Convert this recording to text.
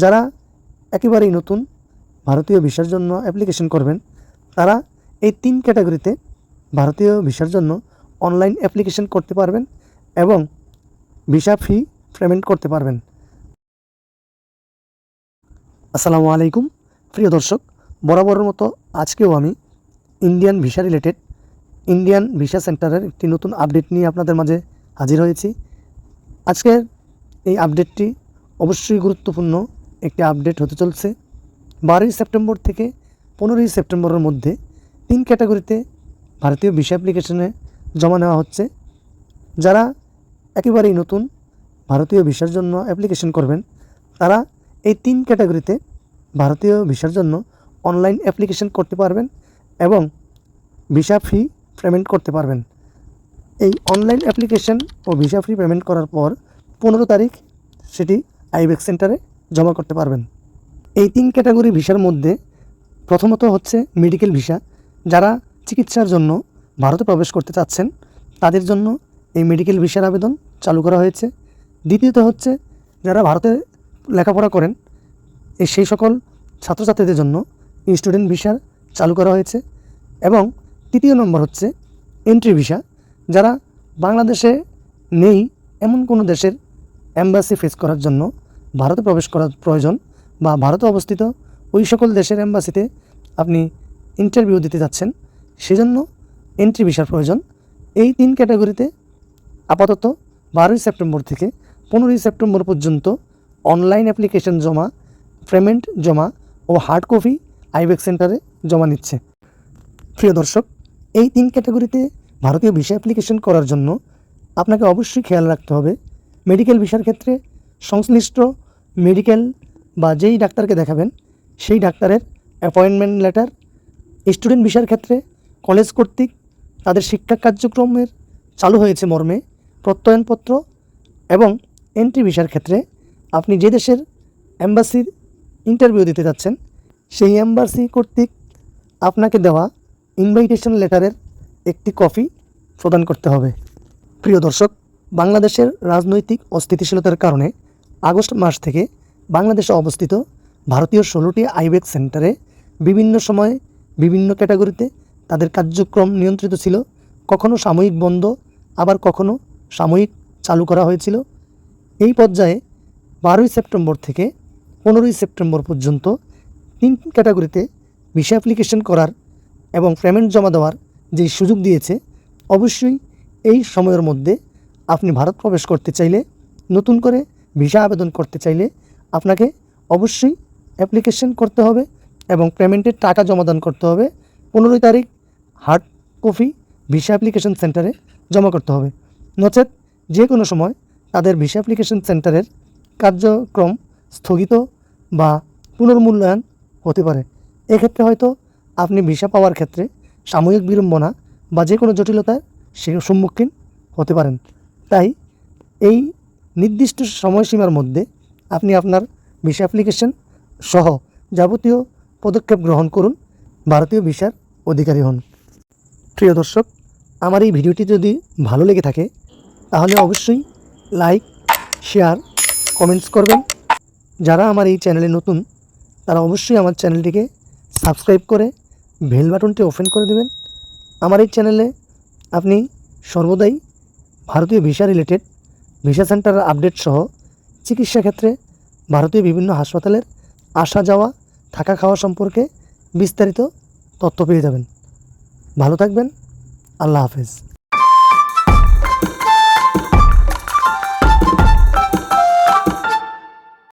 যারা একেবারেই নতুন ভারতীয় ভিসার জন্য অ্যাপ্লিকেশন করবেন, তারা এই 3 ক্যাটাগরিতে ভারতীয় ভিসার জন্য অনলাইন অ্যাপ্লিকেশন করতে পারবেন এবং ভিসা ফি পেমেন্ট করতে পারবেন। আসসালামু আলাইকুম প্রিয় দর্শক, বরাবরের মতো আজকেও আমি ইন্ডিয়ান ভিসা সেন্টারের একটি নতুন আপডেট নিয়ে আপনাদের মাঝে হাজির হয়েছি। আজকের এই আপডেটটি অবশ্যই গুরুত্বপূর্ণ একটি আপডেট হতে চলছে। 12ই সেপ্টেম্বর থেকে 15ই সেপ্টেম্বরের মধ্যে 3 ক্যাটাগরিতে ভারতীয় ভিসা অ্যাপ্লিকেশনে জমা নেওয়া হচ্ছে। যারা একেবারেই নতুন ভারতীয় ভিসার জন্য অ্যাপ্লিকেশন করবেন, তারা এই 3 ক্যাটাগরিতে ভারতীয় ভিসার জন্য অনলাইন অ্যাপ্লিকেশন করতে পারবেন এবং ভিসা ফি পেমেন্ট করতে পারবেন। এই অনলাইন অ্যাপ্লিকেশন ও ভিসা ফি পেমেন্ট করার পর 15 তারিখ সেটি আইবেক্স সেন্টারে জমা করতে পারবেন। এই 3 ক্যাটাগরি ভিসার মধ্যে প্রথমত হচ্ছে মেডিকেল ভিসা। যারা চিকিৎসার জন্য ভারতে প্রবেশ করতে চাচ্ছেন, তাদের জন্য এই মেডিকেল ভিসার আবেদন চালু করা হয়েছে। দ্বিতীয়ত হচ্ছে যারা ভারতে লেখাপড়া করেন, সেই সকল ছাত্রছাত্রীদের জন্য স্টুডেন্ট ভিসা চালু করা হয়েছে। এবং তৃতীয় নম্বর হচ্ছে এন্ট্রি ভিসা। যারা বাংলাদেশে নেই এমন কোনো দেশের এম্বাসি ফেস করার জন্য ভারতে প্রবেশ করার প্রয়োজন, বা ভারতে অবস্থিত ওই সকল দেশের এম্বাসিতে আপনি ইন্টারভিউ দিতে যাচ্ছেন, সেজন্য এন্ট্রি ভিসার প্রয়োজন। এই 3 ক্যাটাগরিতে আপাতত 12ই সেপ্টেম্বর থেকে 15ই সেপ্টেম্বর পর্যন্ত অনলাইন অ্যাপ্লিকেশন জমা, পেমেন্ট জমা ও হার্ড কপি আইবেক্স সেন্টারে জমা নিচ্ছে। প্রিয় দর্শক, এই 3 ক্যাটাগরিতে ভারতীয় ভিসা অ্যাপ্লিকেশন করার জন্য আপনাকে অবশ্যই খেয়াল রাখতে হবে, মেডিকেল ভিসার ক্ষেত্রে সংশ্লিষ্ট মেডিকেল বা যেই ডাক্তারকে দেখাবেন সেই ডাক্তারের অ্যাপয়েন্টমেন্ট লেটার, স্টুডেন্ট ভিসার ক্ষেত্রে কলেজ কর্তৃক তাদের শিক্ষা কার্যক্রমের চালু হয়েছে মর্মে প্রত্যয়নপত্র, এবং এন্ট্রি ভিসার ক্ষেত্রে আপনি যে দেশের এম্বাসির ইন্টারভিউ দিতে যাচ্ছেন সেই এম্বাসি কর্তৃক আপনাকে দেওয়া ইনভাইটেশন লেটারের একটি কপি প্রদান করতে হবে। প্রিয় দর্শক, বাংলাদেশের রাজনৈতিক অস্থিতিশীলতার কারণে আগস্ট মাস থেকে বাংলাদেশে অবস্থিত ভারতীয় 16টি আইবেক্স সেন্টারে বিভিন্ন সময়ে বিভিন্ন ক্যাটাগরিতে তাদের কার্যক্রম নিয়ন্ত্রিত ছিল। কখনো সাময়িক বন্ধ, আবার কখনো সাময়িক চালু করা হয়েছিল। এই পর্যায়ে 12ই সেপ্টেম্বর থেকে 15ই সেপ্টেম্বর পর্যন্ত 3 ক্যাটাগরিতে ভিসা অ্যাপ্লিকেশন করার এবং পেমেন্ট জমা দেওয়ার যে সুযোগ দিয়েছে, অবশ্যই এই সময়ের মধ্যে আপনি ভারত প্রবেশ করতে চাইলে, নতুন করে ভিসা আবেদন করতে চাইলে আপনাকে অবশ্যই অ্যাপ্লিকেশন করতে হবে এবং পেমেন্টের টাকা জমাদান করতে হবে। 15ই তারিখ হার্ড কপি ভিসা অ্যাপ্লিকেশন সেন্টারে জমা করতে হবে। নচেত যে কোনো সময় তাদের ভিসা অ্যাপ্লিকেশন সেন্টারের কার্যক্রম স্থগিত বা পুনর্মূল্যায়ন হতে পারে। এক্ষেত্রে হয়তো আপনি ভিসা পাওয়ার ক্ষেত্রে সাময়িক বিড়ম্বনা বা যে কোনো জটিলতার সম্মুখীন হতে পারেন। তাই এই নির্দিষ্ট সময়সীমার মধ্যে আপনি আপনার ভিসা অ্যাপ্লিকেশন সহ যাবতীয় পদক্ষেপ গ্রহণ করুন, ভারতীয় ভিসার অধিকারী হন। প্রিয় দর্শক, আমার এই ভিডিওটি যদি ভালো লেগে থাকে তাহলে অবশ্যই লাইক, শেয়ার, কমেন্টস করবেন। যারা আমার এই চ্যানেলে নতুন তারা অবশ্যই আমার চ্যানেলটিকে সাবস্ক্রাইব করে বেল বাটনটি ওপেন করে দেবেন। আমার এই চ্যানেলে আপনি সর্বদাই ভারতীয় ভিসা রিলেটেড ভিসা সেন্টারের আপডেট সহ চিকিৎসা ক্ষেত্রে ভারতীয় বিভিন্ন হাসপাতালের আসা যাওয়া, থাকা খাওয়া সম্পর্কে বিস্তারিত তথ্য পেয়ে যাবেন। ভালো থাকবেন। আল্লাহ হাফেজ।